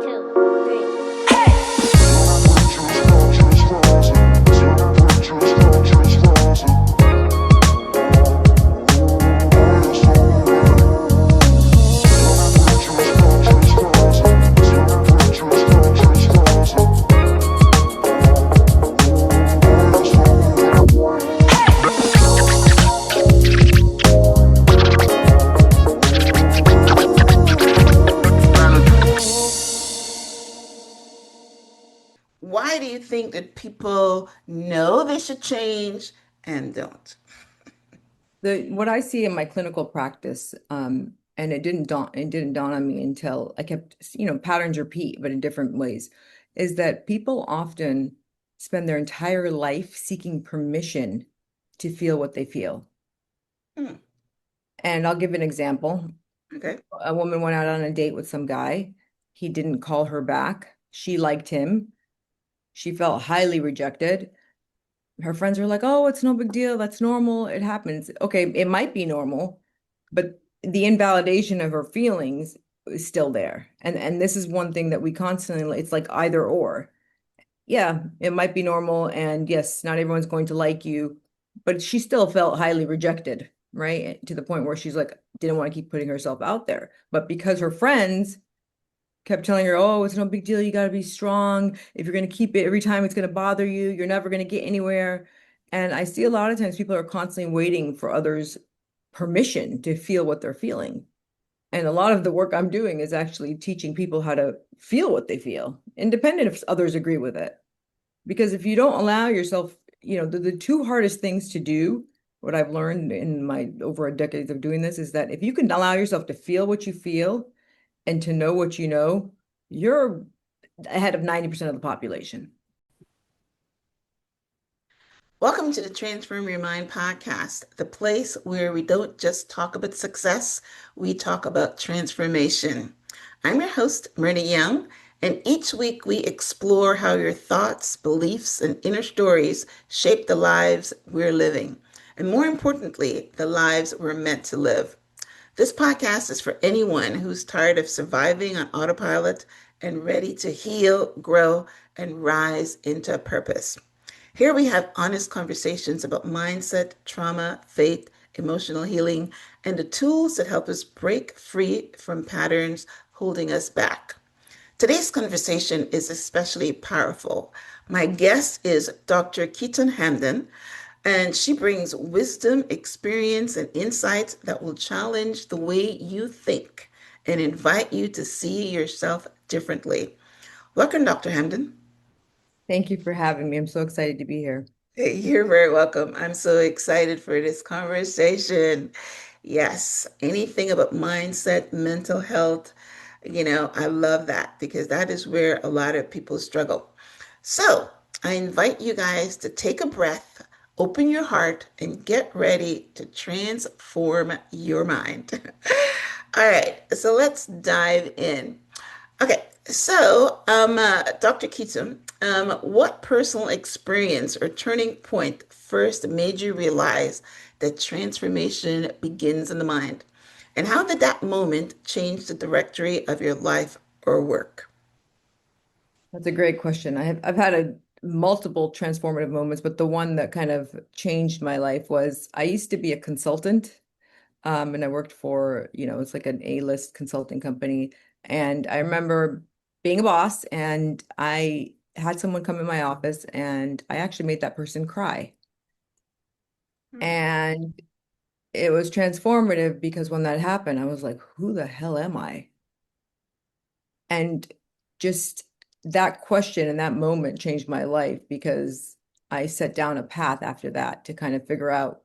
two, three. Why do you think that people know they should change and don't? The what I see in my clinical practice, and it didn't dawn on me until I kept, patterns repeat, but in different ways, is that people often spend their entire life seeking permission to feel what they feel. Hmm, And I'll give an example. okay. A woman went out on a date with some guy. He didn't call her back. She liked him. She felt highly rejected. Her friends were like, "Oh, it's no big deal. That's normal. It happens." Okay, it might be normal, but the invalidation of her feelings is still there. And this is one thing that we constantly, it's like either or. Yeah, it might be normal, and yes, not everyone's going to like you, but she still felt highly rejected, right? To the point where she's like didn't want to keep putting herself out there. But because her friends kept telling her, "Oh, it's no big deal. You got to be strong. If you're going to keep it every time, it's going to bother you. You're never going to get anywhere." And I see a lot of times people are constantly waiting for others' permission to feel what they're feeling. And a lot of the work I'm doing is actually teaching people how to feel what they feel, independent if others agree with it. Because if you don't allow yourself, the two hardest things to do, what I've learned in my over a decade of doing this is that if you can allow yourself to feel what you feel and to know what you know, you're ahead of 90% of the population. Welcome to the Transform Your Mind podcast, the place where we don't just talk about success, we talk about transformation. I'm your host, Myrna Young, and each week we explore how your thoughts, beliefs, and inner stories shape the lives we're living, and more importantly, the lives we're meant to live. This podcast is for anyone who's tired of surviving on autopilot and ready to heal, grow, and rise into purpose. Here we have honest conversations about mindset, trauma, faith, emotional healing, and the tools that help us break free from patterns holding us back. Today's conversation is especially powerful. My guest is Dr. Keaton Hamdan, and she brings wisdom, experience, and insights that will challenge the way you think and invite you to see yourself differently. Welcome, Dr. Hamdan. Thank you for having me. I'm so excited to be here. Hey, you're very welcome. I'm so excited for this conversation. Yes, anything about mindset, mental health, I love that because that is where a lot of people struggle. So, I invite you guys to take a breath, open your heart, and get ready to transform your mind. All right, so let's dive in. Okay, so Dr. Keaton, what personal experience or turning point first made you realize that transformation begins in the mind? And how did that moment change the directory of your life or work? That's a great question. I've had a multiple transformative moments, but the one that kind of changed my life was I used to be a consultant, and I worked for, it's like an A-list consulting company. And I remember being a boss, and I had someone come in my office, and I actually made that person cry. Hmm. And it was transformative because when that happened, I was like, who the hell am I? And just that question and that moment changed my life because I set down a path after that to kind of figure out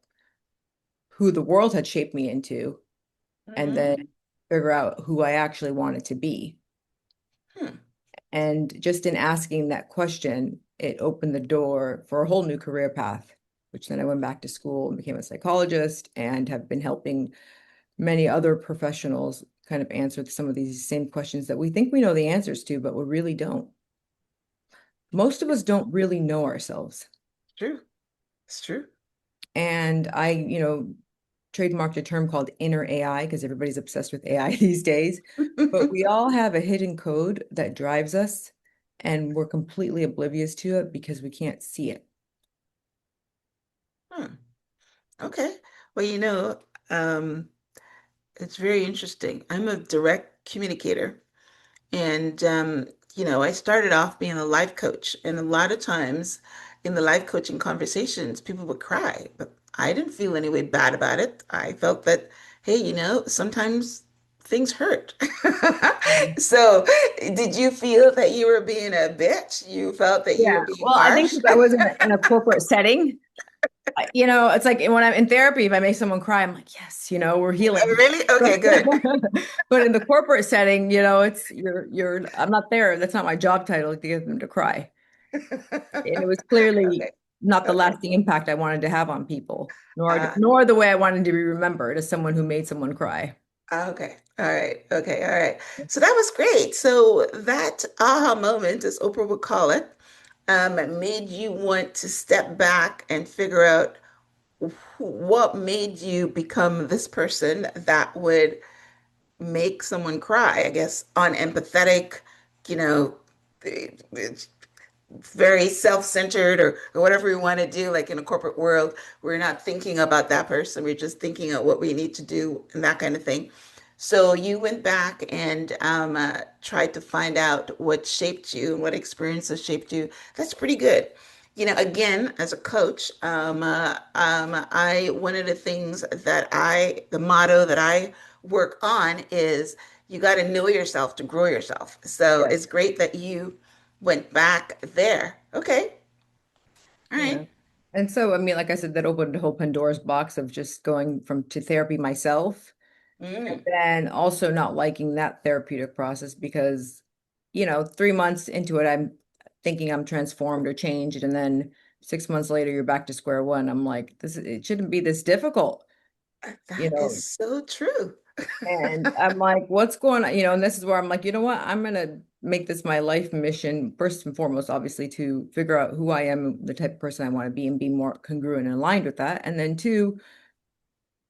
who the world had shaped me into and Mhm. then figure out who I actually wanted to be. Hmm. And just in asking that question, it opened the door for a whole new career path, which then I went back to school and became a psychologist and have been helping many other professionals kind of answer some of these same questions that we think we know the answers to, but we really don't. Most of us don't really know ourselves. True. It's true. And I, trademarked a term called inner AI because everybody's obsessed with AI these days. But we all have a hidden code that drives us, and we're completely oblivious to it because we can't see it. Hmm. Okay. Well, um, it's very interesting. I'm a direct communicator. And, I started off being a life coach. And a lot of times in the life coaching conversations, people would cry, but I didn't feel any way bad about it. I felt that, hey, sometimes things hurt. Mhm. So, did you feel that you were being a bitch? You felt that you Yeah. were being Well, I think harsh? because I was in a corporate setting, it's like when I'm in therapy, if I make someone cry, I'm like, yes, we're healing. Really? But Okay, good. but in the corporate setting, it's you're I'm not there. That's not my job title to get them to cry. And it was clearly Okay, not the okay. lasting impact I wanted to have on people, nor Uh, nor the way I wanted to be remembered as someone who made someone cry. Okay. All right. Okay. All right. So that was great. So that aha moment, as Oprah would call it, made you want to step back and figure out what made you become this person that would make someone cry, I guess, unempathetic, you know, very self-centered or whatever we want to do, like in a corporate world, we're not thinking about that person. We're just thinking of what we need to do and that kind of thing. So you went back and tried to find out what shaped you and what experiences shaped you. That's pretty good. Again, as a coach, one of the things the motto that I work on is you got to know yourself to grow yourself. So Yes. it's great that you went back there. Okay. All Yeah. right. And so, I mean, like I said, that opened a whole Pandora's box of just going from to therapy myself, and Mm. then also not liking that therapeutic process because, 3 months into it, I'm thinking I'm transformed or changed, and then 6 months later, you're back to square one. I'm like, it shouldn't be this difficult, you That is know. so true. And I'm like, what's going on? And this is where I'm like, you know what? I'm gonna make this my life mission, first and foremost, obviously, to figure out who I am, the type of person I want to be, and be more congruent and aligned with that. And then two,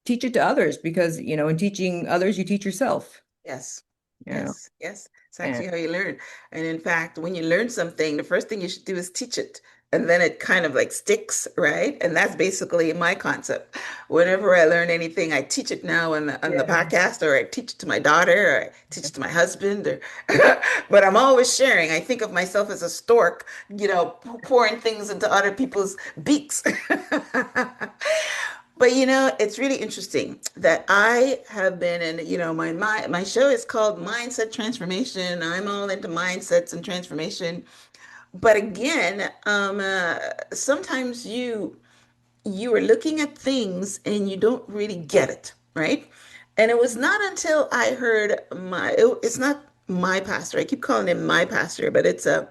teach it to others because, in teaching others, you teach yourself, Yes. you know. Yes. Yes. It's And actually how you learn. And in fact, when you learn something, the first thing you should do is teach it. And then it kind of like sticks, right? And that's basically my concept. Whenever I learn anything, I teach it now on the yeah. podcast, or I teach it to my daughter, or I teach it to my husband, or but I'm always sharing. I think of myself as a stork, pouring things into other people's beaks. But it's really interesting that I have been in, my show is called Mindset Transformation. I'm all into mindsets and transformation. But again, sometimes you are looking at things and you don't really get it, right? And it was not until I heard it's not my pastor. I keep calling him my pastor, but it's an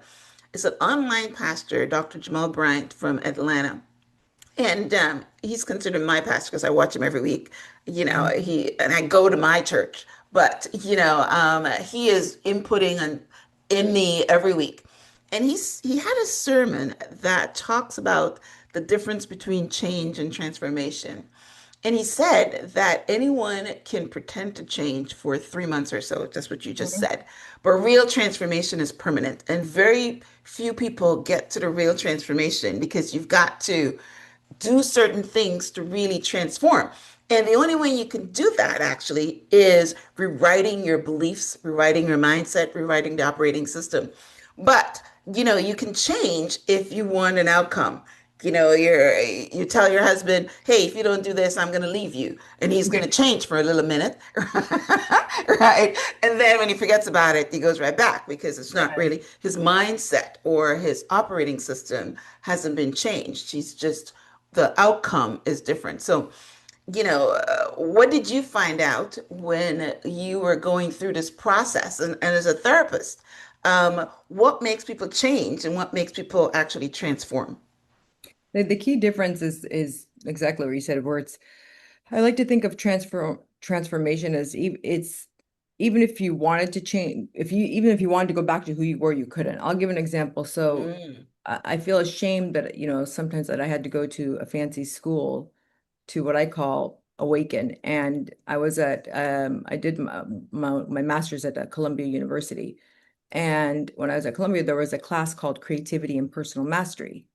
online pastor, Dr. Jamal Bryant from Atlanta. And he's considered my pastor because I watch him every week. Mhm. He and I go to my church, but he is inputting in me every week. And he had a sermon that talks about the difference between change and transformation. And he said that anyone can pretend to change for 3 months or so. That's what you just Mhm. said. But real transformation is permanent. And very few people get to the real transformation because you've got to do certain things to really transform. And the only way you can do that actually is rewriting your beliefs, rewriting your mindset, rewriting the operating system. But, you can change if you want an outcome. You tell your husband, hey, if you don't do this, I'm going to leave you. And he's going to change for a little minute. Right. And then when he forgets about it, he goes right back because it's not Right. really his mindset or his operating system hasn't been changed. He's just the outcome is different. So, what did you find out when you were going through this process? And as a therapist, what makes people change and what makes people actually transform? The key difference is exactly what you said, where I like to think of transformation as it's even if you wanted to change, even if you wanted to go back to who you were, you couldn't. I'll give an example. So Mm, I feel ashamed that, sometimes that I had to go to a fancy school to what I call awaken. And I did my master's at Columbia University. And when I was at Columbia, there was a class called Creativity and Personal Mastery.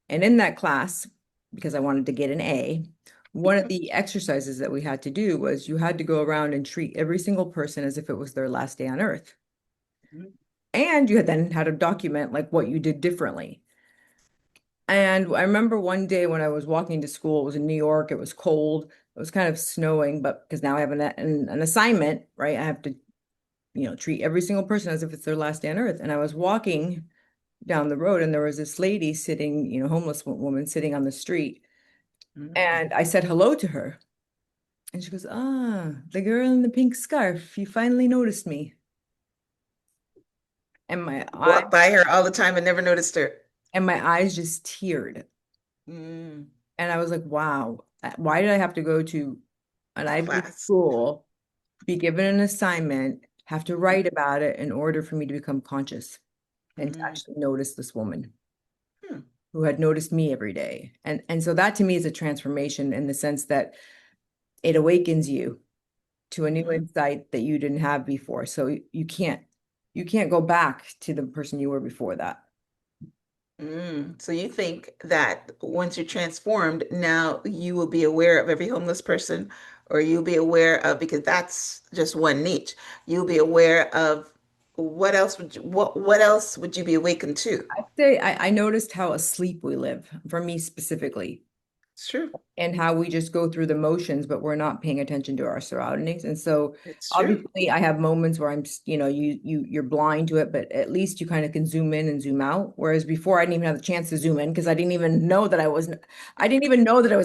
And in that class, because I wanted to get an A, one of the exercises that we had to do was you had to go around and treat every single person as if it was their last day on earth. And you then had to document like what you did differently. And I remember one day when I was walking to school, it was in New York, it was cold, it was kind of snowing, but because now I have an assignment, right? I have to, treat every single person as if it's their last day on earth. And I was walking down the road and there was this lady sitting, homeless woman sitting on the street. Mm. And I said hello to her. And she goes, "Ah, the girl in the pink scarf, you finally noticed me." And my eye Walk by her all the time and never noticed her. and my eyes just teared. Mm. And I was like, wow, why did I have to go to an Ivy League Class. school, be given an assignment, have to Mm. write about it in order for me to become conscious and to Mm. actually notice this woman Hmm. who had noticed me every day? And so that to me is a transformation in the sense that it awakens you to a new Mhm. insight that you didn't have before. So you can't go back to the person you were before that. So you think that once you're transformed, now you will be aware of every homeless person, or you'll be aware of, because that's just one niche. You'll be aware of what else would you be awakened to? I'd say I noticed how asleep we live, for me specifically, It's true. and how we just go through the motions, but we're not paying attention to our surroundings. And so It's true. obviously I have moments where you're blind to it, but at least you kind of can zoom in and zoom out. Whereas before I didn't even have the chance to zoom in because I didn't even know that I was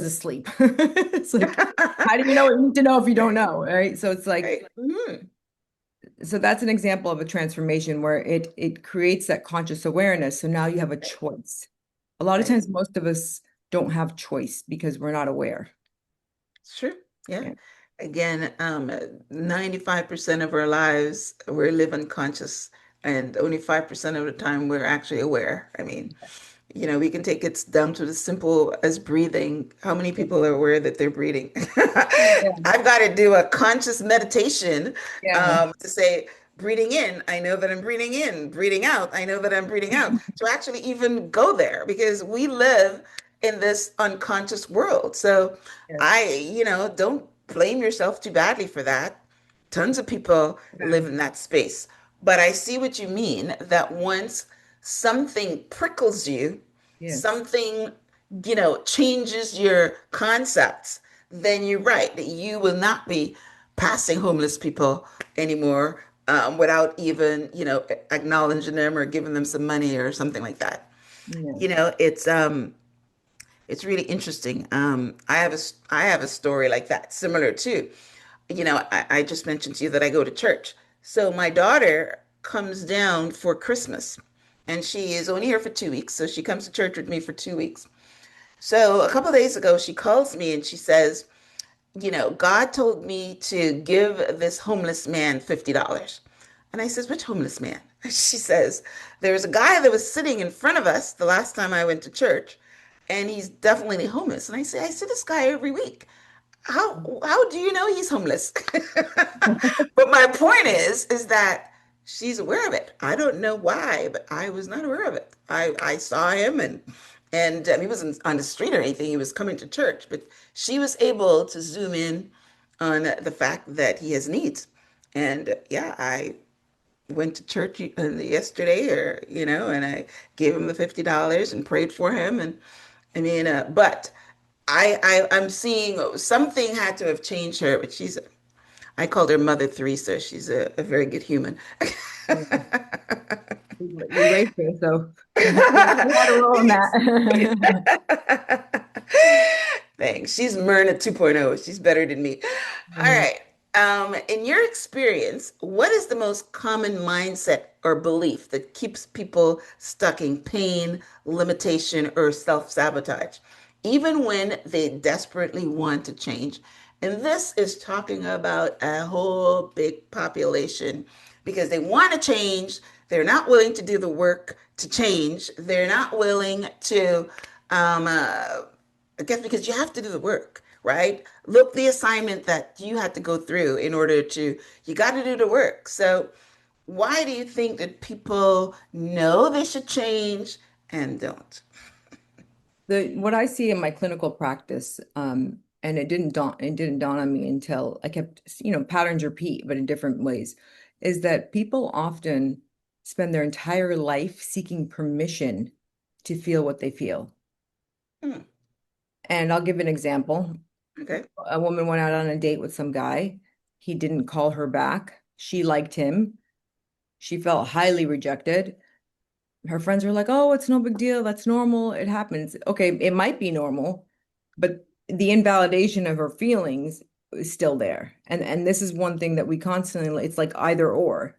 asleep. It's like, how do you know what you need to know if you don't know? Right. So it's like, Right. Mhm. so that's an example of a transformation where it creates that conscious awareness. So now you have a Right. choice. A lot of Right. times most of us don't have choice because we're not aware. It's true. Yeah. Yeah. Again, 95% of our lives we're living conscious, and only 5% of the time we're actually aware. I mean, we can take it down to the simple as breathing. How many people are aware that they're breathing? Yeah. I've got to do a conscious meditation Yeah. to say, breathing in, I know that I'm breathing in, breathing out, I know that I'm breathing out, to actually even go there because we live in this unconscious world. So Yes. don't blame yourself too badly for that. Tons of people Yeah. live in that space. But I see what you mean that once something prickles you, Yes. something, changes your concepts, then you're right that you will not be passing homeless people anymore without even, acknowledging them or giving them some money or something like that. Yeah. It's really interesting. I have a story like that, similar too. I just mentioned to you that I go to church. So my daughter comes down for Christmas, and she is only here for 2 weeks. So she comes to church with me for 2 weeks. So a couple of days ago, she calls me and she says, God told me to give this homeless man $50. And I says, which homeless man? She says, there's a guy that was sitting in front of us the last time I went to church, and he's definitely homeless. And I see this guy every week. How do you know he's homeless? But my point is that she's aware of it. I don't know why, but I was not aware of it. I saw him, and he wasn't on the street or anything. He was coming to church, but she was able to zoom in on the fact that he has needs. And yeah, I went to church yesterday, and I gave him the $50 and prayed for him. And I mean, but I'm seeing something had to have changed her, but I called her Mother Teresa. She's a very good human. Yeah. You raised her, so you had a role in that. Thanks. She's Myrna 2.0. She's better than me. All Mhm. right. In your experience, what is the most common mindset or belief that keeps people stuck in pain, limitation, or self-sabotage, even when they desperately want to change? And this is talking about a whole big population because they want to change. They're not willing to do the work to change. They're not willing to, I guess because you have to do the work. right? Look the assignment that you had to go through in order to, you got to do the work. So why do you think that people know they should change and don't? The what I see in my clinical practice, and it didn't dawn on me until I kept, patterns repeat, but in different ways, is that people often spend their entire life seeking permission to feel what they feel. Hmm, And I'll give an example. okay. A woman went out on a date with some guy. He didn't call her back. She liked him. She felt highly rejected. Her friends were like, "Oh, it's no big deal. That's normal. It happens." Okay, it might be normal, but the invalidation of her feelings is still there. And this is one thing that we constantly, it's like either or.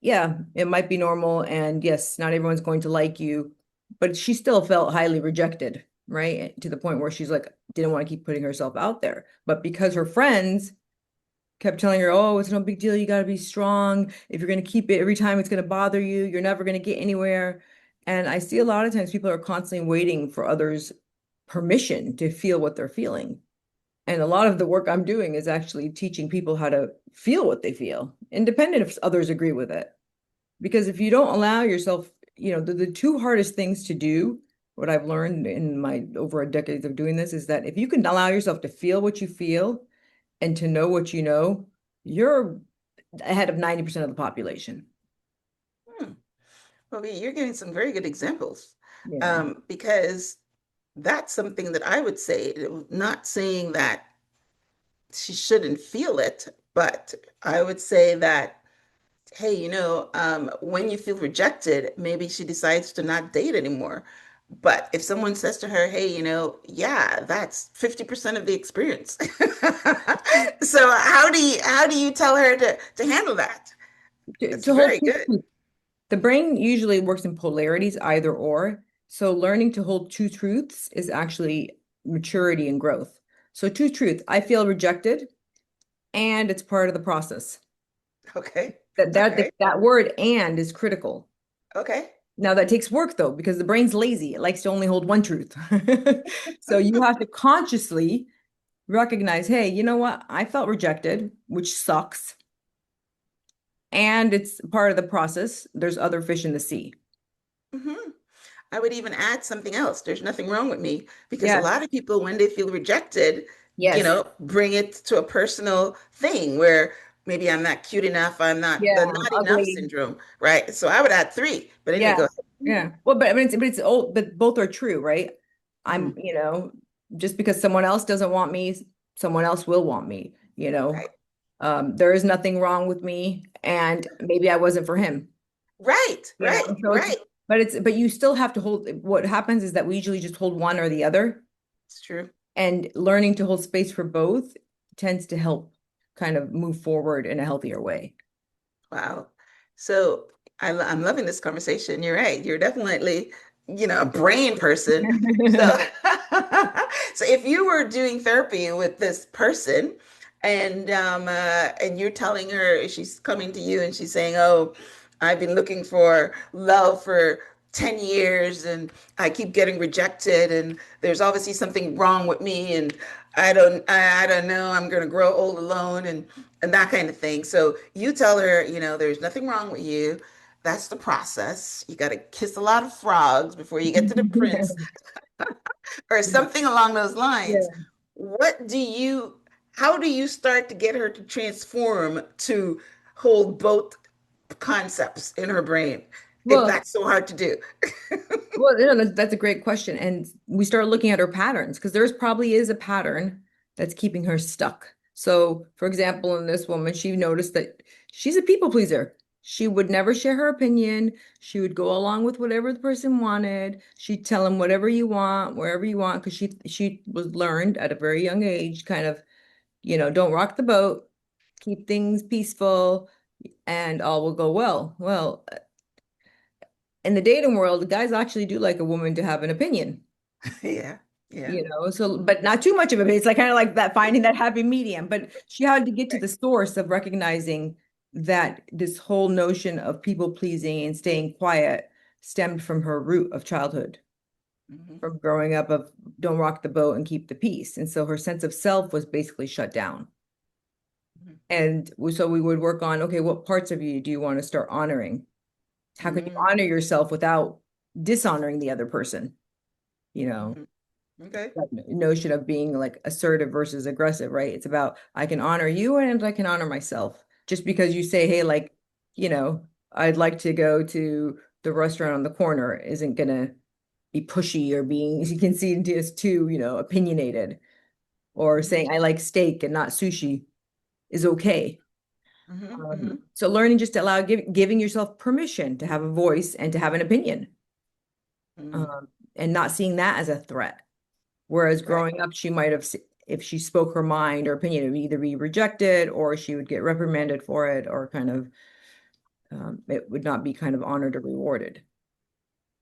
Yeah, it might be normal, and yes, not everyone's going to like you, but she still felt highly rejected, right? To the point where she's like, didn't want to keep putting herself out there. But because her friends kept telling her, "Oh, it's no big deal. You got to be strong. If you're going to keep it every time, it's going to bother you. You're never going to get anywhere." And I see a lot of times people are constantly waiting for others' permission to feel what they're feeling. And a lot of the work I'm doing is actually teaching people how to feel what they feel, independent if others agree with it. Because if you don't allow yourself, the two hardest things to do, what I've learned in my over a decade of doing this is that if you can allow yourself to feel what you feel and to know what you know, you're ahead of 90% of the population. Hmm. Well, you're giving some very good examples, Yeah. because that's something that I would say, not saying that she shouldn't feel it, but I would say that, hey, when you feel rejected, maybe she decides to not date anymore. But if someone says to her, hey, yeah, that's 50% of the experience. So how do you tell her to handle that? To, It's to hold very good. the brain usually works in polarities, either or. So learning to hold two truths is actually maturity and growth. So two truths, I feel rejected, and it's part of the process. Okay. That Okay. that word "and" is critical. Okay. Now that takes work though, because the brain's lazy. It likes to only hold one truth. So you have to consciously recognize, hey, you know what? I felt rejected, which sucks. And it's part of the process. There's other fish in the sea. Hmm. I would even add something else. There's nothing wrong with me, because a Yes. lot of people, when they feel rejected, Yes. bring it to a personal thing where maybe I'm not cute enough, I'm not, Yeah. the not enough Ugly. syndrome, right? So I would add three. But anyway, Yeah. go ahead. Yeah. Well, but it's old, but both are true, right? I'm, Mhm. just because someone else doesn't want me, someone else will want me, you know. Right. There is nothing wrong with me, and maybe I wasn't for him, Right. Right. So Right. but you still have to hold. What happens is that we usually just hold one or the other, It's true. and learning to hold space for both tends to help kind of move forward in a healthier way. Wow. So I'm loving this conversation. You're right. You're definitely, a brain person. So, so if you were doing therapy with this person, and you're telling her, she's coming to you and she's saying, "Oh, I've been looking for love for 10 years and I keep getting rejected and there's obviously something wrong with me and I don't know, I'm going to grow old alone and that kind of thing." So you tell her, there's nothing wrong with you. That's the process. You got to kiss a lot of frogs before you get to the prince, or something along those lines. Yeah. What do you, how do you start to get her to transform to hold both concepts in her brain, if Well, that's so hard to do? that's a great question. And we start looking at her patterns because there's probably is a pattern that's keeping her stuck. So, for example, in this woman, she noticed that she's a people pleaser. She would never share her opinion. She would go along with whatever the person wanted. She'd tell him whatever you want, wherever you want, because she was learned at a very young age, kind of, don't rock the boat, keep things peaceful, and all will go well. Well, in the dating world, guys actually do like a woman to have an opinion, Yeah, yeah. so, but not too much of it. It's like kind of like that, finding that happy medium. But she had to get to the source of recognizing that this whole notion of people pleasing and staying quiet stemmed from her root of childhood. Hmm. from growing up of don't rock the boat and keep the peace. And so her sense of self was basically shut down. And so we would work on, okay, what parts of you do you want to start honoring? How can you Hmm. honor yourself without dishonoring the other person? You know, Hmm. Okay. that notion of being like assertive versus aggressive, right? It's about I can honor you and I can honor myself. Just because you say, hey, like, you know, I'd like to go to the restaurant on the corner isn't gonna be pushy or being, as you can see, as too, opinionated. Or Hmm. saying I like steak and not sushi is okay. Hmm. Hmm. So learning just to allow giving yourself permission to have a voice and to have an opinion, Hmm. um, and not seeing that as a threat. Whereas Right. growing up, she might have, if she spoke her mind or opinion, it would either be rejected or she would get reprimanded for it, or kind of, it would not be kind of honored or rewarded.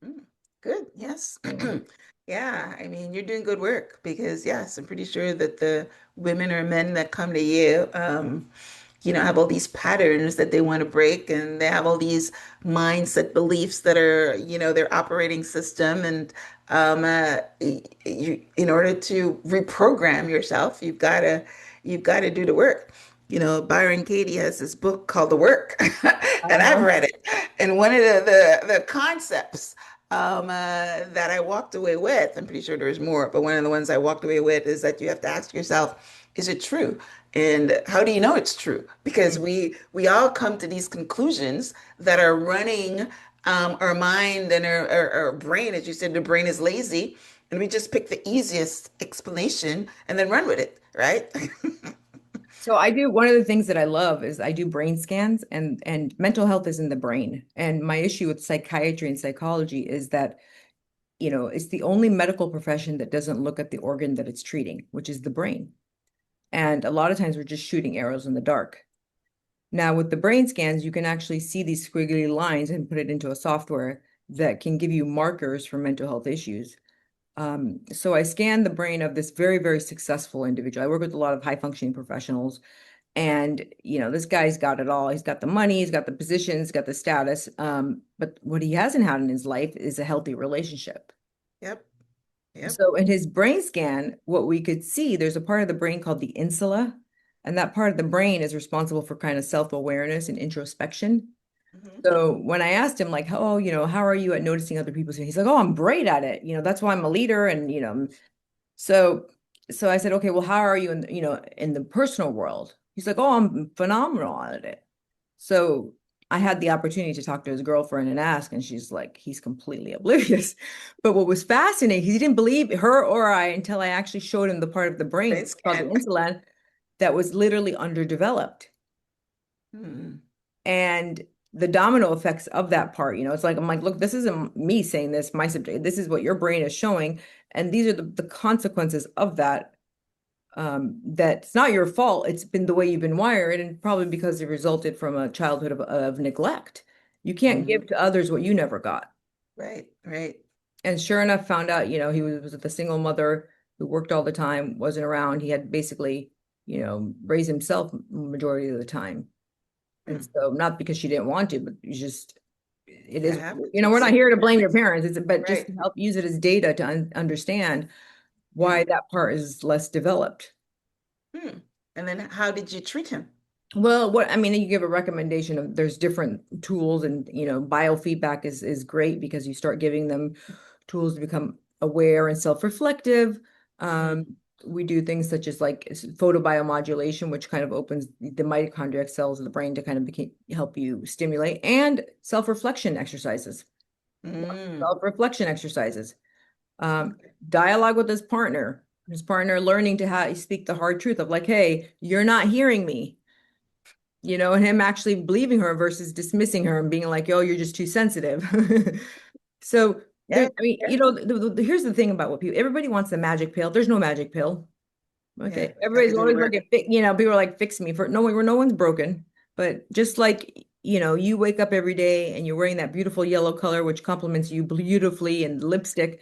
Mm, good. Yes. So, Yeah. I mean, you're doing good work because, yes, I'm pretty sure that the women or men that come to you, have all these patterns that they want to break, and they have all these mindset beliefs that are, their operating system. And in order to reprogram yourself, you've got to do the work. Byron Katie has this book called The Work, and I've uh-huh. read it. And one of the concepts that I walked away with, I'm pretty sure there's more, but one of the ones I walked away with is that you have to ask yourself, is it true? And how do you know it's true? Because Mm. we all come to these conclusions that are running our mind and our brain. As you said, the brain is lazy, and we just pick the easiest explanation and then run with it, right? So I do one of the things that I love is I do brain scans, and mental health is in the brain. And my issue with psychiatry and psychology is that, it's the only medical profession that doesn't look at the organ that it's treating, which is the brain. And a lot of times we're just shooting arrows in the dark. Now, with the brain scans, you can actually see these squiggly lines and put it into a software that can give you markers for mental health issues. So I scanned the brain of this very, very successful individual. I work with a lot of high functioning professionals, and this guy's got it all. He's got the money, he's got the position, he's got the status. But what he hasn't had in his life is a healthy relationship. Yep. Yep. So in his brain scan, what we could see, there's a part of the brain called the insula, and that part of the brain is responsible for kind of self-awareness and introspection. Hmm. So when I asked him like, oh, how are you at noticing other people's, he's like, oh, I'm great at it. That's why I'm a leader. And, so, so I said, okay, well, how are you in the personal world? He's like, oh, I'm phenomenal at it. So I had the opportunity to talk to his girlfriend and ask, and she's like, he's completely oblivious. But what was fascinating, he didn't believe her or I until I actually showed him the part of the brain Brain called the scan. insula that was literally underdeveloped. Hmm. And the domino effects of that part, it's like, I'm like, look, this isn't me saying this, my subject, this is what your brain is showing. And these are the consequences of that. That's not your fault. It's been the way you've been wired, and probably because it resulted from a childhood of neglect. You can't Hmm. give to others what you never got. Right. Right. And sure enough, found out, he was with a single mother who worked all the time, wasn't around. He had basically, raised himself majority of the time. And Hmm. so not because she didn't want to, but you just it That is, happens. we're not Single here to blame your parents. parents, but just Right. to help use it as data to understand Yeah. why that part is less developed. Hmm. And then how did you treat him? Well, what I mean, you give a recommendation of there's different tools, and biofeedback is great because you start giving them tools to become aware and self-reflective. Hmm. Um, we do things such as like photobiomodulation, which kind of opens the mitochondrial cells of the brain to kind of help you stimulate, and self-reflection exercises. Mm. Self-reflection exercises. Dialogue with his partner learning to speak the hard truth of like, hey, you're not hearing me, and him actually believing her versus dismissing her and being like, oh, you're just too sensitive. So there, Yeah. I mean, here's the thing about what everybody wants the magic pill. There's no magic pill. Yeah. Okay. Have to Everybody's do the always work. looking, people are like, fix me for no one's broken. But just like, you wake up every day and you're wearing that beautiful yellow color, which complements you beautifully, and lipstick,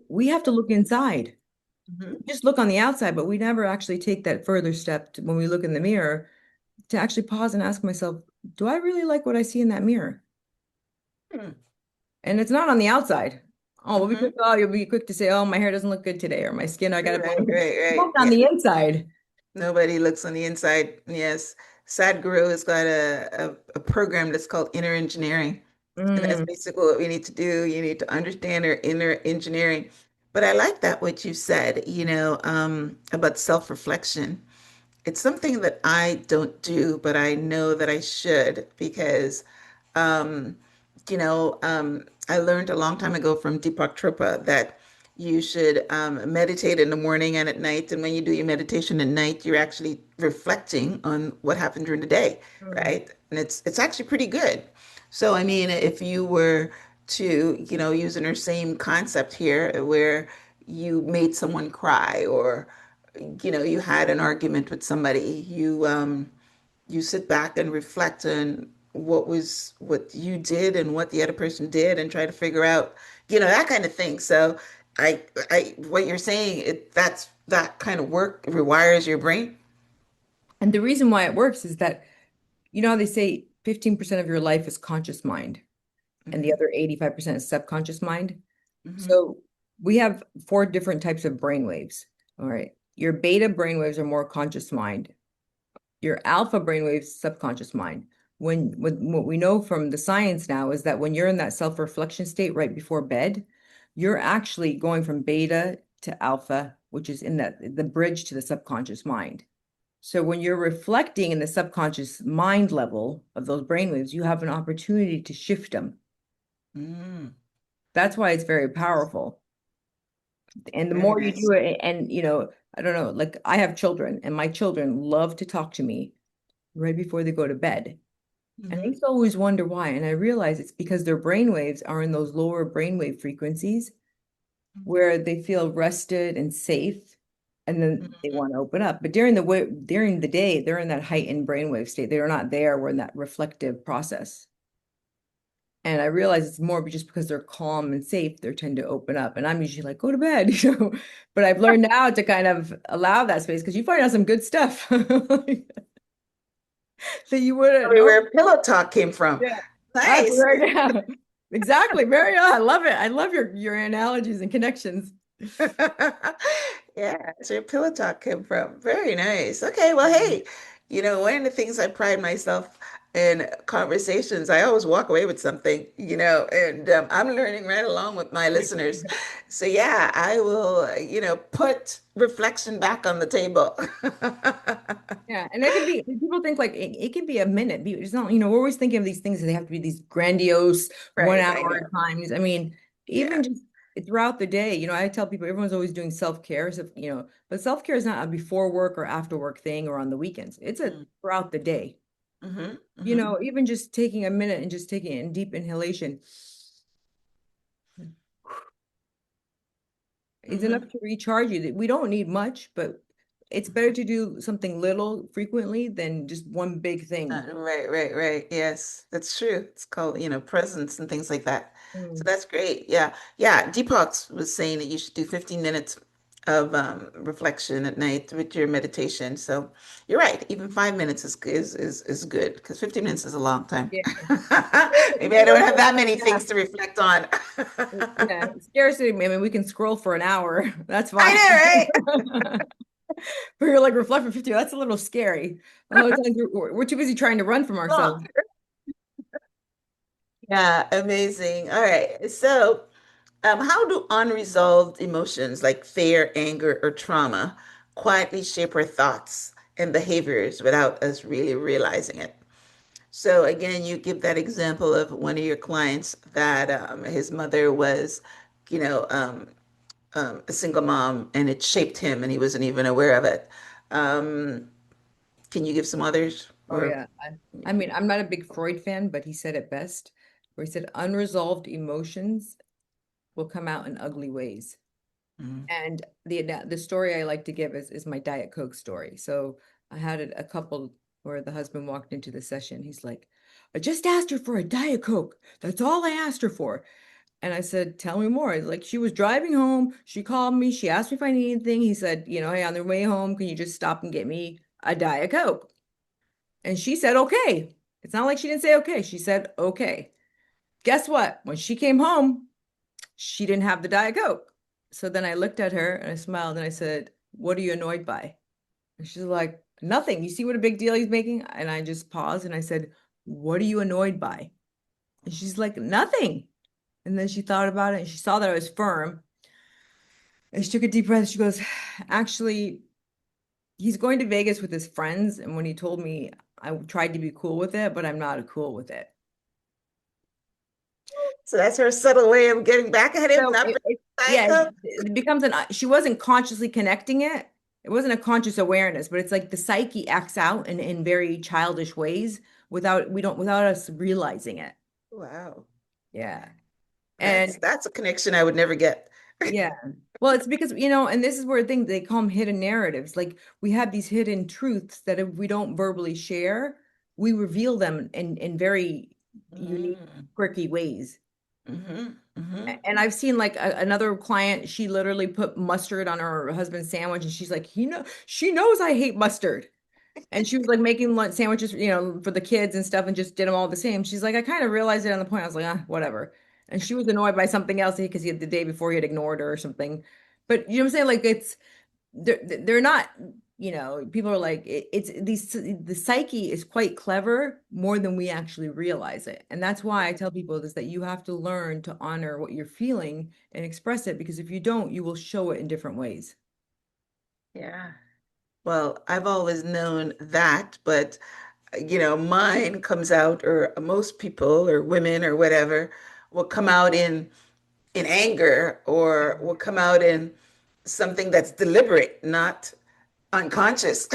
we have to look inside. Hmm. Just look on the outside, but we never actually take that further step when we look in the mirror to actually pause and ask myself, do I really like what I see in that mirror? Hmm. And it's not on the outside. Oh, Hmm. you'll be quick to say, oh, my hair doesn't look good today, or my skin, I got Right, right, right. look on Yeah. the inside. Nobody looks on the inside. Yes. Sadhguru has got a program that's called inner engineering. And that's Mm, basically what we need to do. You need to understand our inner engineering. But I like that what you said, about self-reflection. It's something that I don't do, but I know that I should because, um, I learned a long time ago from Deepak Chopra that you should meditate in the morning and at night. And when you do your meditation at night, you're actually reflecting on what happened during the day, mm. right? And it's actually pretty good. So, I mean, if you were to, using our same concept here, where you made someone cry or you had an argument with somebody, you sit back and reflect on what you did and what the other person did and try to figure out, that kind of thing. So what you're saying, that kind of work rewires your brain. And the reason why it works is that, you know how they say 15% of your life is conscious mind and the Hmm. other 85% is subconscious mind? Hmm. So we have four different types of brain waves. All right. Your beta brain waves are more conscious mind. Your alpha brainwaves, subconscious mind. What we know from the science now is that when you're in that self-reflection state right before bed, you're actually going from beta to alpha, which is in the bridge to the subconscious mind. So when you're reflecting in the subconscious mind level of those brainwaves, you have an opportunity to shift them. Mm. That's why it's very powerful. And the Very more you nice. do it, and I don't know, like I have children, and my children love to talk to me right before they go to bed. And I Hmm. used to always wonder why. And I realize it's because their brain waves are in those lower brainwave frequencies where they feel rested and safe. And then they want to open up. But during the day, they're in that heightened brainwave state. They're not there. We're in that reflective process. And I realize it's more just because they're calm and safe, they tend to open up. And I'm usually like, go to bed, But I've learned now to kind of allow that space because you find out some good stuff that you wouldn't Probably know. where pillow talk came from. Yeah, that's Nice. right. Yeah, exactly. Very, I love it. I love your analogies and connections. Yeah, that's where pillow talk came from. Very nice. Okay, well, Mhm. hey, one of the things I pride myself in conversations, I always walk away with something, and I'm learning right along with my listeners. So yeah, I will, put reflection back on the table. Yeah, and it can be. People think like it can be a minute. It's not. We're always thinking of these things that they have to be these grandiose one Right, I hour know. times. I mean, Yeah. even just throughout the day. I tell people everyone's always doing self-care. So, but self-care is not a before work or after work thing or on the weekends. It's a throughout the day. Mm-hmm, mm-hmm, Even just taking a minute and just taking a deep inhalation is enough mm-hmm. to recharge you. We don't need much, but it's better to do something little frequently than just one big thing. Right, right, right. Yes, that's true. It's called, presence and things like that. So Mm. that's great. Yeah. Yeah. Deepak was saying that you should do 15 minutes of reflection at night with your meditation. So you're right. Even 5 minutes is good because 15 minutes is a long time. Yeah. Maybe I don't have that many things to reflect on. Yeah. Scarcity. I mean, we can scroll for an hour. That's I fine. know, But you're like reflect for 50. That's a little scary. A lot of times we're too busy trying to run from ourselves. right? Yeah, amazing. All right. So, how do unresolved emotions like fear, anger, or trauma quietly shape our thoughts and behaviors without us really realizing it? So, again, you give that example of one of your clients that his mother was, you know, um, a single mom and it shaped him and he wasn't even aware of it. Um, can you give some others? Oh Or, yeah. I mean, I'm not a big Freud fan, but he said it best, where he said unresolved emotions will come out in ugly ways. mm, And the story I like to give is my Diet Coke story. So I had a couple where the husband walked into the session. He's like, I just asked her for a Diet Coke. That's all I asked her for. And I said, tell me more. He's like, she was driving home. She called me. She asked me if I need anything. He said, hey, on their way home, can you just stop and get me a Diet Coke? And she said, okay. It's not like she didn't say okay. She said, okay. Guess what? When she came home, she didn't have the Diet Coke. So then I looked at her and I smiled and I said, "What are you annoyed by?" And she's like, "Nothing. You see what a big deal he's making?" And I just paused and I said, "What are you annoyed by?" And she's like, "Nothing." And then she thought about it and she saw that I was firm. And she took a deep breath. She goes, "Actually, he's going to Vegas with his friends. And when he told me, I tried to be cool with it, but I'm not cool with it." So that's her subtle way of getting back at him, So not bringing Diet yeah, Coke. it becomes she wasn't consciously connecting it. It wasn't a conscious awareness, but it's like the psyche acts out in very childish ways without us realizing it. Wow. Yeah. And That's a connection I would never get. yeah. Well, it's because, and this is where things they call them hidden narratives. Like we have these hidden truths that if we don't verbally share, we reveal them in very unique, Mm-hmm. quirky ways. Mm-hmm. Mm-hmm. And I've seen like another client, she literally put mustard on her husband's sandwich and she's like, she knows I hate mustard. And she was like making lunch sandwiches, for the kids and stuff and just did them all the same. She's like, I kind of realized it on the point. I was like, whatever. And she was annoyed by something else because he had the day before he had ignored her or something. But you know what I'm saying? Like they're not, people are like it's these the psyche is quite clever more than we actually realize it. And that's why I tell people is that you have to learn to honor what you're feeling and express it because if you don't, you will show it in different ways. Yeah. Well, I've always known that, but mine comes out, or most people, or women, or whatever, will come out in anger, or will come out in something that's deliberate, not unconscious,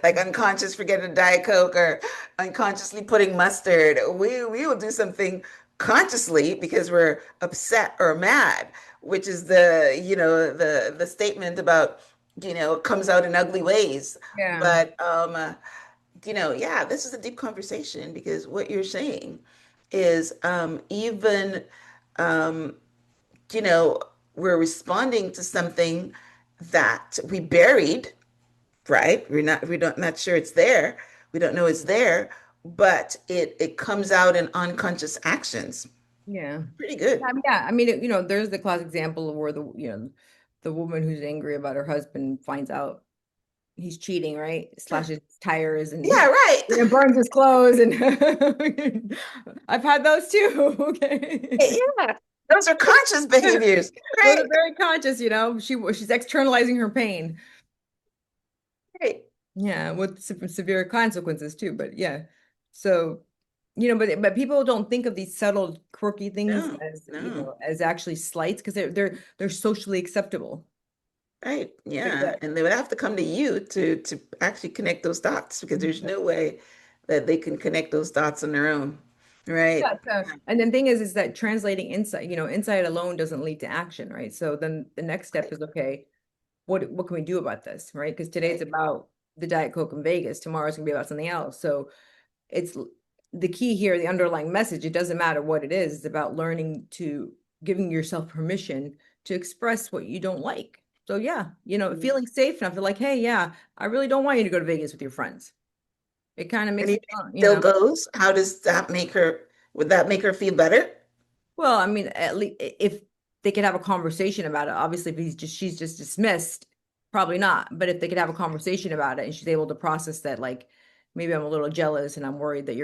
like unconscious forgetting a Diet Coke or unconsciously putting mustard. We will do something consciously because we're upset or mad, which is the statement about it comes out in ugly ways. Yeah. But yeah, this is a deep conversation because what you're saying is even um, you know we're responding to something that we buried, right? Not sure it's there. We don't know it's there, but it comes out in unconscious actions. Yeah. Pretty good. Yeah. I mean, there's the classic example of where the woman who's angry about her husband finds out he's cheating, right? Slashes his tires and Yeah, right. burns his clothes. And I've had those too. Okay. Yeah. Those are conscious behaviors, Those right? are very conscious, she's externalizing her pain. Right. Yeah, with severe consequences too. But yeah. So, but people don't think of these subtle, quirky things No, as, no. as actually slights because they're socially acceptable. Right. But Yeah. yeah. And they would have to come to you to actually connect those dots because there's no way that they can connect those dots on their own. Yeah, Right. and then thing is that translating insight, insight alone doesn't lead to action, right? So then the next step Right. is okay, what can we do about this, right? Because today's Right. about the Diet Coke in Vegas, tomorrow's gonna be about something else. So it's the key here, the underlying message, it doesn't matter what it is, it's about learning to giving yourself permission to express what you don't like. So yeah, Mhm. feeling safe enough to like, hey, yeah, I really don't want you to go to Vegas with your friends. It kind of And makes if me it feel, still goes, how does that make her, would that make her feel better? well, I mean, at least if they could have a conversation about it, obviously, if she's just dismissed, probably not. But if they could have a conversation about it and she's able to process that, like, maybe I'm a little jealous and I'm worried that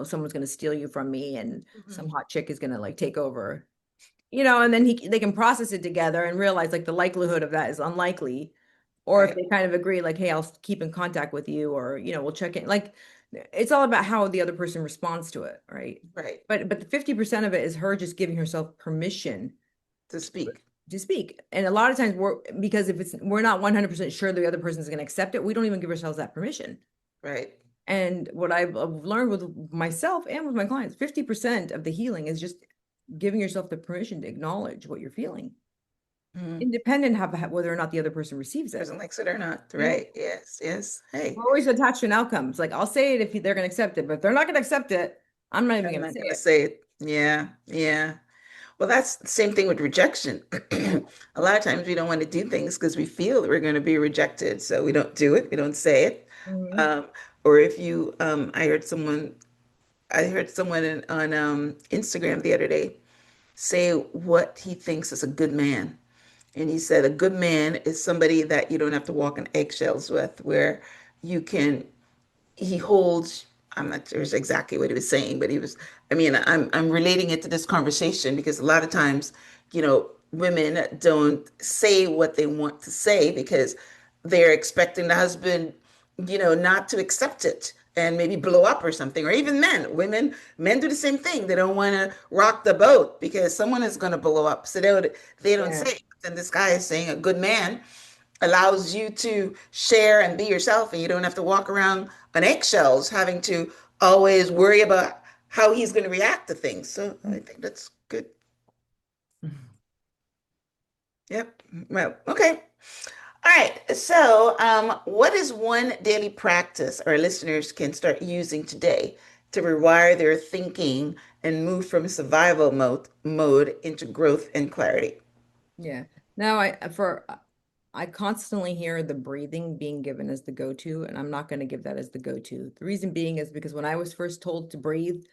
someone's going to steal you from me and some Mhm. hot chick is going to like take over, and then they can process it together and realize like the likelihood of that is unlikely. Or if Right. they kind of agree, like, hey, I'll keep in contact with you, or we'll check in. Like, it's all about how the other person responds to it, right? Right. But the 50% of it is her just giving herself permission To speak. to speak. And a lot of times because if we're not 100% sure the other person is going to accept it, we don't even give ourselves that permission. Right. And what I've learned with myself and with my clients, 50% of the healing is just giving yourself the permission to acknowledge what you're feeling, Mhm. independent of whether or not the other person receives it. Person likes it or not. Yeah. Right. Yes. Yes. Hey, We're always attached to an outcome. It's like, I'll say it if they're going to accept it, but if they're not going to accept it, I'm not even I'm going to not say gonna it. say it. Yeah. Yeah. Well, that's the same thing with rejection. A lot of times we don't want to do things because we feel that we're going to be rejected. So we don't do it. We don't say it. Mhm. Um, or if you, I heard someone on Instagram the other day. say what he thinks is a good man. And he said a good man is somebody that you don't have to walk on eggshells with, where you can he holds. I'm not sure exactly what he was saying, but he was, I mean, I'm relating it to this conversation because a lot of times, women don't say what they want to say because they're expecting the husband, not to accept it and maybe blow up or something. Or even men do the same thing. They don't want to rock the boat because someone is going to blow up. So they don't Yeah. say it. And this guy is saying a good man allows you to share and be yourself, and you don't have to walk around on eggshells having to always worry about how he's going to react to things. So I think that's good. Yep. Well, okay. All right. So, what is one daily practice our listeners can start using today to rewire their thinking and move from survival mode into growth and clarity? Yeah. Now I constantly hear the breathing being given as the go-to, and I'm not going to give that as the go-to. The reason being is because when I was first told to breathe,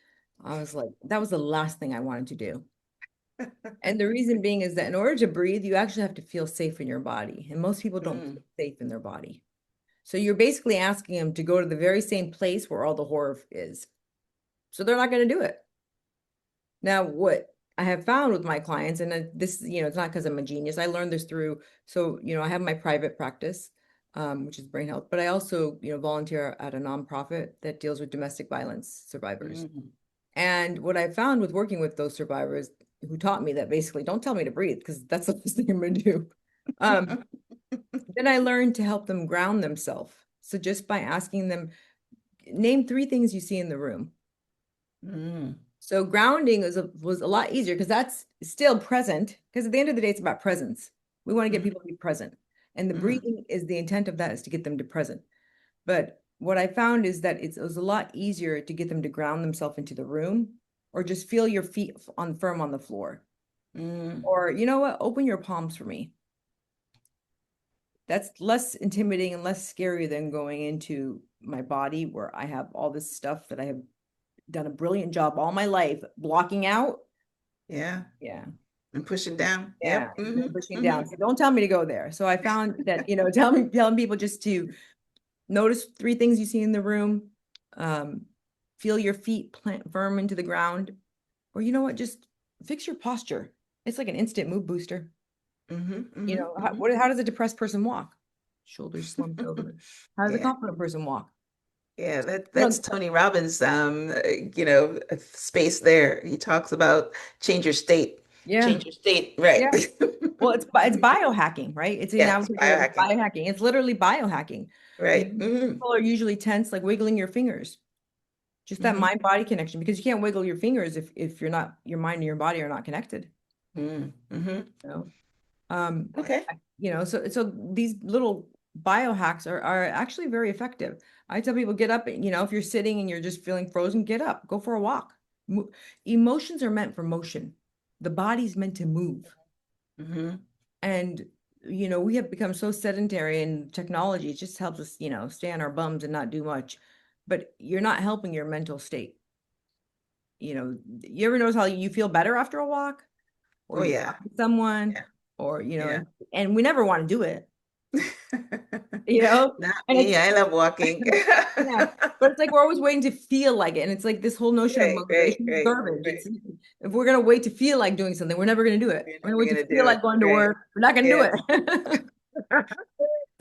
I was like, that was the last thing I wanted to do. And the reason being is that in order to breathe, you actually have to feel safe in your body. And most people don't Mm, feel safe in their body. So you're basically asking them to go to the very same place where all the horror is. So they're not going to do it. Now, what I have found with my clients, and this, it's not because I'm a genius. I learned this through, so, I have my private practice, which is brain health, but I also, volunteer at a nonprofit that deals with domestic violence survivors. mm, And what I found with working with those survivors who taught me that basically don't tell me to breathe because that's the first thing I'm going to do. Um, then I learned to help them ground themselves. So just by asking them, name three things you see in the room. mm, So grounding was a lot easier because that's still present. Because at the end of the day, it's about presence. We want to get mm, people to be present. And the mm. breathing is the intent of that is to get them to present. But what I found is that it was a lot easier to get them to ground themselves into the room or just feel your feet on firm on the floor. Mm. Or you know what? Open your palms for me. That's less intimidating and less scary than going into my body where I have all this stuff that I have done a brilliant job all my life blocking out. Yeah. Yeah. And pushing down. Yeah, Yep. and then Hmm. pushing Hmm. down. So don't tell me to go there. So I found that, telling people just to notice three things you see in the room, um, feel your feet plant firm into the ground, or you know what, just fix your posture. It's like an instant mood booster. Hmm. Hmm. Hmm. How does a depressed person walk? Shoulders slumped over. How does a Yeah. confident person walk? Yeah, You that's know, Tony Robbins, space there. He talks about change your state. yeah, Change your state, right. yeah. Well, it's biohacking, right? It's Yeah, now it's it's biohacking. biohacking. It's literally biohacking. Right. Hmm. People are usually tense, like wiggling your fingers. Just that Hmm. mind body connection because you can't wiggle your fingers if you're not your mind and your body are not connected. Hmm. Hmm. You know? Um, Okay. so these little biohacks are actually very effective. I tell people get up, if you're sitting and you're just feeling frozen, get up, go for a walk. Mo Emotions are meant for motion. The body's meant to move. Hmm. And we have become so sedentary and technology, it just helps us, stay on our bums and not do much. But you're not helping your mental state. You ever notice how you feel better after a walk or Oh you're yeah. talking to someone Yeah. or, Yeah. and we never want to do it, you know, Not and me. it's, I love walking. yeah, but it's like we're always waiting to feel like it. And it's like this whole notion of Right, right, motivation is right, garbage. right. If we're going to wait to feel like doing something, we're never going to do it. You're We're going to never wait to gonna feel do like it. going to Right. work. We're not going to do Yeah. it.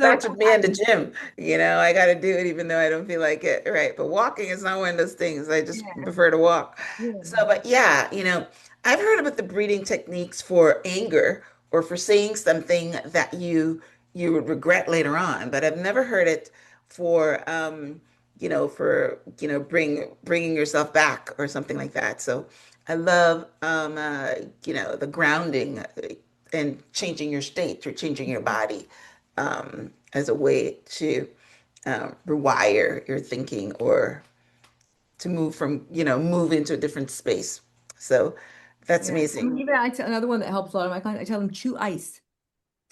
So, Starts with me in the gym. I got to do it even though I don't feel like it. Right. But walking is not one of those things. I just yeah, prefer to walk. So, yeah. but yeah, I've heard about the breathing techniques for anger or for saying something that you would regret later on, but I've never heard it for bringing yourself back or something like that. So I love the grounding and changing your state or changing your body as a way to rewire your thinking or to move into a different space. So that's Yeah. I mean, amazing. even I tell another one that helps a lot of my clients, I tell them chew ice.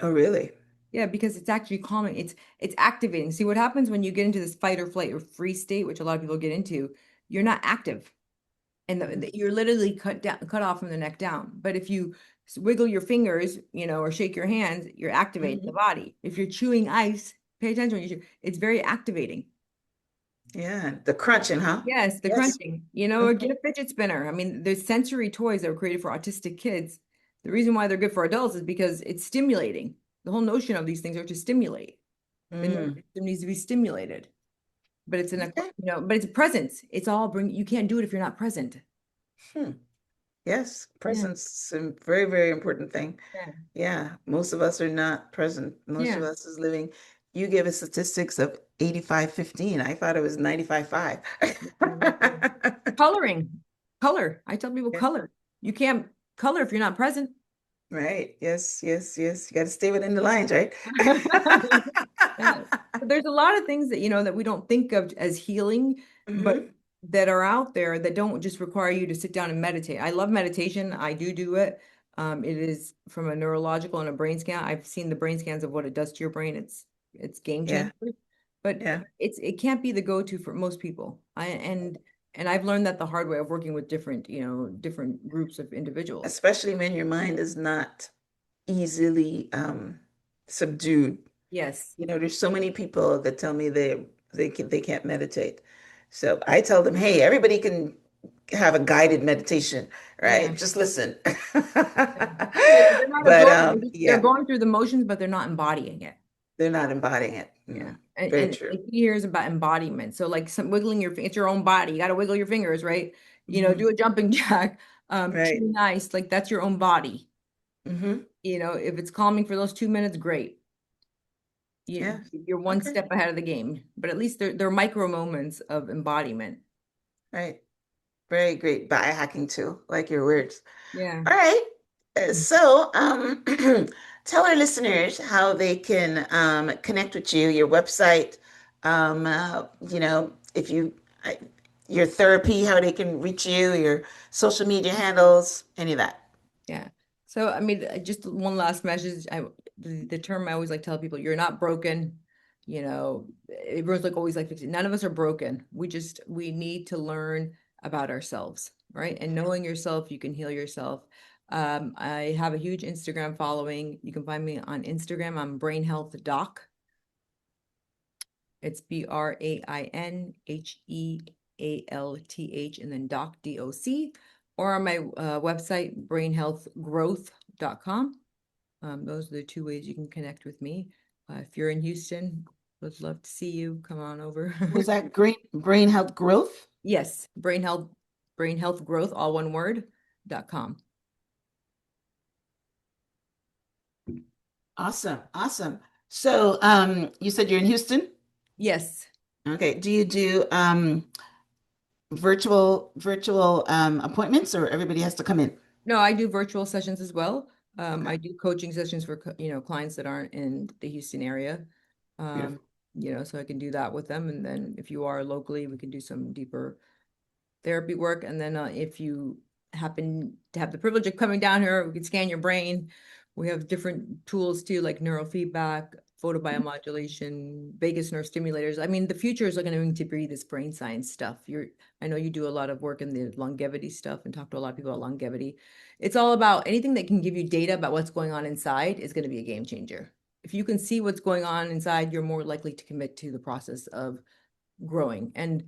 Oh, really? Yeah, because it's actually calming. It's activating. See what happens when you get into this fight or flight or freeze state, which a lot of people get into, you're not active. and Mhm. you're literally cut off from the neck down. But if you wiggle your fingers, or shake your hands, you're activating the Mhm. body. If you're chewing ice, pay attention when you chew. It's very activating. Yeah, the crunching, huh? Yes, the Yes. crunching, or get Mhm. a fidget spinner. I mean, there's sensory toys that were created for autistic kids. The reason why they're good for adults is because it's stimulating. The whole notion of these things are to stimulate. The nervous Mm. system needs to be stimulated. But it's Okay. but it's presence. It's all you can't do it if you're not present. Hmm. Yes, Yeah. presence is a very, very important thing. Yeah. Yeah, most of us are not present. Most of Yeah. us is living. You gave us statistics of 85-15. I thought it was 95-5. Coloring. Color. I tell people Yeah, color. You can't color if you're not present. right. Yes, yes, yes. You got to stay within the lines, right? Yeah. But there's a lot of things that that we don't think of as healing, but Hmm. that are out there that don't just require you to sit down and meditate. I love meditation. I do it. It is from a neurological and a brain scan. I've seen the brain scans of what it does to your brain. It's game Yeah, changer. But yeah. it can't be the go-to for most people. And I've learned that the hard way of working with different, different groups of individuals. Especially when your mind is not easily subdued. Yes. There's so many people that tell me they can't meditate. So I tell them, hey, everybody can have a guided meditation, Yeah. right? Just listen. Yeah. They're not But absorbing. They're yeah, going through the motions, but they're not embodying it. they're not embodying it. Yeah. Mm, And very and true. the key here is about embodiment. So like some wiggling it's your own body. You got to wiggle your fingers, right? Hmm. Do a jumping jack, Right. chewing ice, like that's your own body. Hmm. If it's calming for those 2 minutes, great. Yeah. You're one Okay. step ahead of the game. But at least they're micro moments of embodiment. Right. Very great biohacking too. Like your words. Yeah. All right. So, tell our listeners how they can connect with you, your website, if uh, your therapy, how they can reach you, your social media handles, any of that. Yeah. So, I mean, just one last message. The term I always like to tell people, you're not broken. Everyone's like always like fixing. None of us are broken. We need to learn about ourselves, right? And knowing yourself, you can heal yourself. I have a huge Instagram following. You can find me on Instagram. I'm Brain Health Doc. It's BrainHealth and then Doc DOC, or on my website, brainhealthgrowth.com. Those are the two ways you can connect with me. If you're in Houston, would love to see you. Come on over. Was that great brain health growth? Yes, brain health growth, all one word.com. Awesome, awesome. So, you said you're in Houston? Yes. Okay. Do you do virtual appointments, or everybody has to come in? No, I do virtual sessions as well. Okay. I do coaching sessions for clients that aren't in the Houston area. Um, Beautiful. so I can do that with them. And then if you are locally, we can do some deeper therapy work. And then if you happen to have the privilege of coming down here, we can scan your brain. We have different tools too, like neurofeedback, photobiomodulation, vagus nerve stimulators. I mean, the future is going to be this brain science stuff. I know you do a lot of work in the longevity stuff and talk to a lot of people about longevity. It's all about anything that can give you data about what's going on inside is going to be a game changer. If you can see what's going on inside, you're more likely to commit to the process of growing. And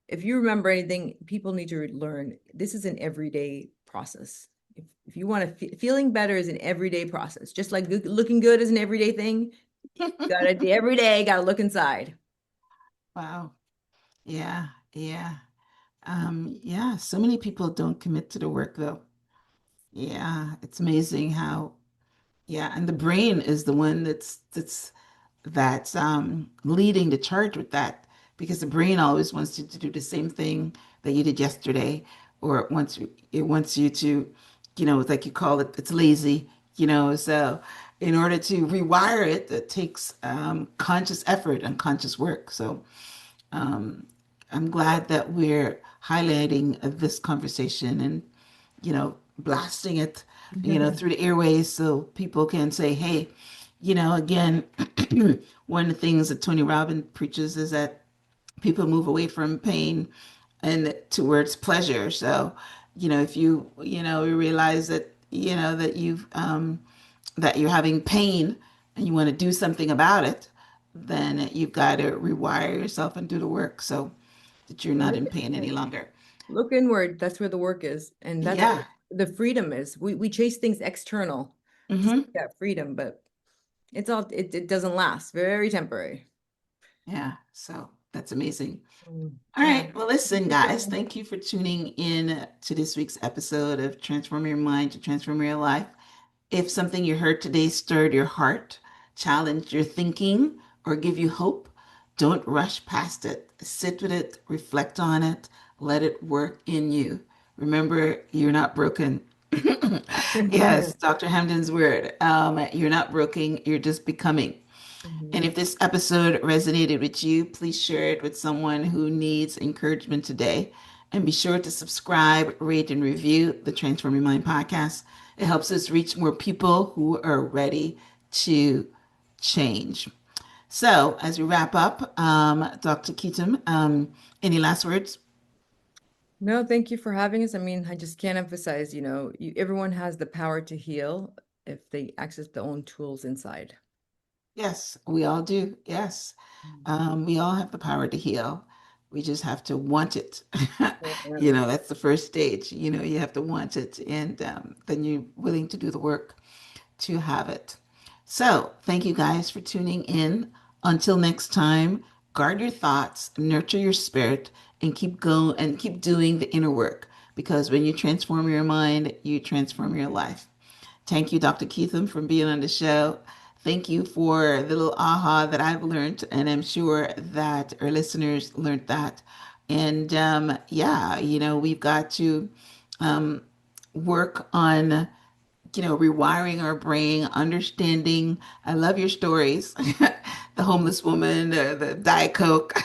if you remember anything, people need to learn this is an everyday process. If you want to feeling better is an everyday process, just like looking good is an everyday thing. Gotta every day, gotta look inside. Wow. Yeah, yeah. Yeah, so many people don't commit to the work though. Yeah, it's amazing how, yeah, and the brain is the one that's leading the charge with that, because the brain always wants you to do the same thing that you did yesterday, or it wants you to, it's like you call it, it's lazy, so in order to rewire it, it takes conscious effort and conscious work. So um, I'm glad that we're highlighting this conversation and, blasting it, through the airways so people can say, hey, again, one of the things that Tony Robbins preaches is that people move away from pain and towards pleasure. So, if you realize that, that you're having pain and you want to do something about it, then you've got to rewire yourself and do the work so that you're not in pain any longer. Look inward. That's where the work is. And that's where Yeah. the freedom is. We chase things external to seek Hmm. that freedom, but it doesn't last. Very temporary. Yeah. So that's amazing. All Yeah. right. Well, listen, guys, thank you for tuning in to this week's episode of Transform Your Mind to Transform Your Life. If something you heard today stirred your heart, challenged your thinking, or give you hope, don't rush past it. Sit with it, reflect on it, let it work in you. Remember, you're not broken. Yes, Dr. Hamdan's word. You're not broken, you're just becoming. And Mhm. if this episode resonated with you, please share it with someone who needs encouragement today. And be sure to subscribe, rate, and review the Transform Your Mind podcast. It helps us reach more people who are ready to change. So, as we wrap up, Dr. Keaton, any last words? No, thank you for having us. I mean, I just can't emphasize, everyone has the power to heal if they access their own tools inside. Yes, we all do. Yes. Mm. We all have the power to heal. We just have to want it. Yeah. That's the first stage. You have to want it, and then you're willing to do the work to have it. So, thank you guys for tuning in. Until next time, guard your thoughts, nurture your spirit, and keep going and keep doing the inner work. Because when you transform your mind, you transform your life. Thank you, Dr. Keaton, for being on the show. Thank you for the little aha that I've learned, and I'm sure that our listeners learned that. And yeah, we've got to work on, rewiring our brain, understanding. I love your stories. The homeless woman, the Diet Coke.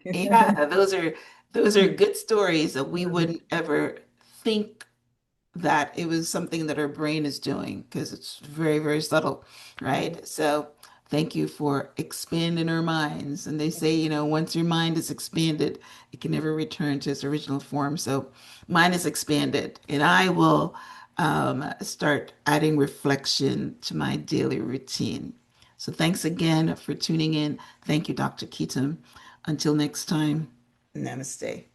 Yeah, those are good stories that we wouldn't ever think that it was something that our brain is doing because it's very, very subtle, right? So thank you for expanding our minds. And they say, once your mind is expanded, it can never return to its original form. So mine is expanded, and I will start adding reflection to my daily routine. So thanks again for tuning in. Thank you, Dr. Keaton. Until next time, namaste.